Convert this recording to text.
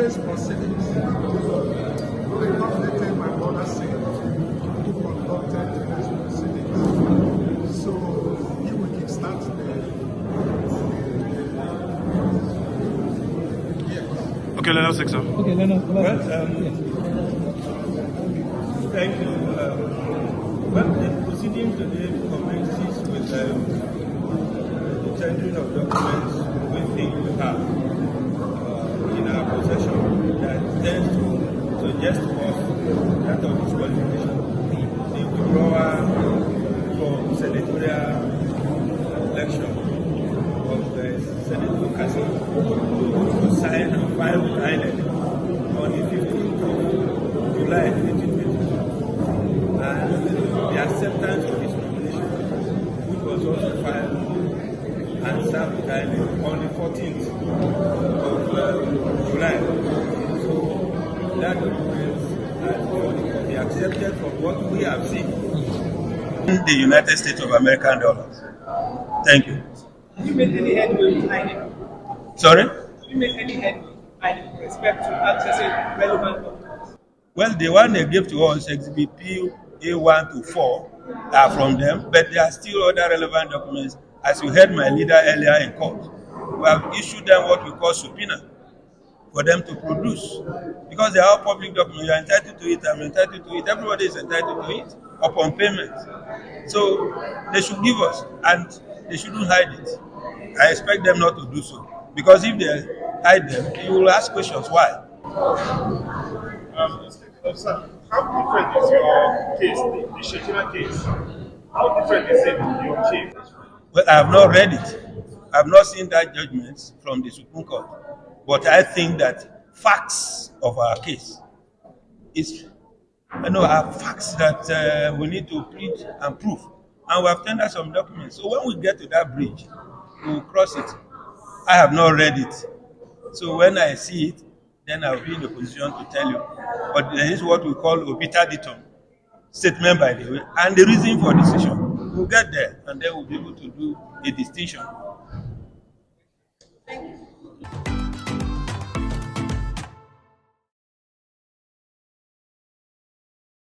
case proceedings, they nominated my brother Singh, who conducted the case proceedings. So he will kickstart Okay, let us take some. Okay, let us. Well, thank you. Well, the proceeding today commences with the tendering of documents we think we have in our possession that tends to suggest to us that of disqualification. The withdrawal from senatorial election of Senator Kassim, which was signed and filed with INEC on the 15th of July 2022, and the acceptance of his nomination, which was also filed and served with INEC on the 14th of July. So that document has been accepted from what we have seen in the United States of American dollars. Thank you. Have you made any headway with INEC? Sorry? Have you made any headway with INEC with respect to accessing relevant documents? Well, the one they gave to us, Exhibit P A1 to 4, are from them, but there are still other relevant documents. As you heard my leader earlier in court, we have issued them what we call subpoena for them to produce. Because they are all public documents, you are entitled to it, I'm entitled to it, everybody is entitled to it upon payment. So they should give us, and they shouldn't hide it. I expect them not to do so. Because if they hide them, you will ask questions why. Sir, how different is your case, the Shetima case? How different is it in your case? Well, I have not read it. I have not seen that judgment from the Supreme Court. But I think that facts of our case are facts that we need to plead and prove. And we have tendered some documents. So when we get to that bridge, we will cross it. I have not read it. So when I see it, then I'll be in a position to tell you. But there is what we call obiter dictum, statement by the way, and the reason for decision. We'll get there, and then we'll be able to do a distinction